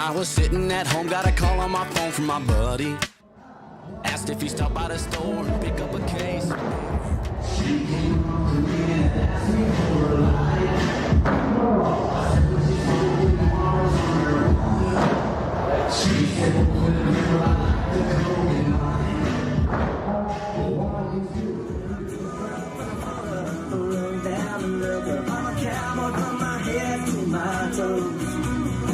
I was sitting at home, got a call on my phone from my buddy. Asked if he stopped by the store and pick up a case. She came on to me and asked me for a ride. She said, "Will you rock the cocaine line?" Down and look up, I'm a cowboy from my head to my toes.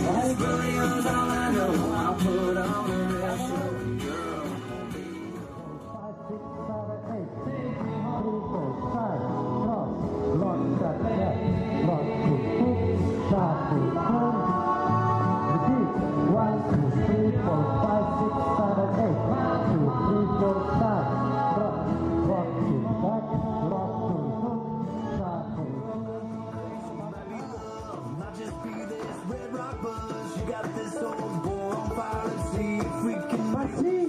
Old Billy's all I know. I'll put on a real show. Girl, 5, 6, 7, 8, 3, 4, 5, cross, rock, that, rock, to hook, start to turn. Repeat. 1, 2, 3, 4, 5, 6, 7, 8. 1, 2, 3, 4, 5. Rock, rock to back, rock to hook, start to not just be this red rock buzz. You got this old boy on fire. Let's see if we can see.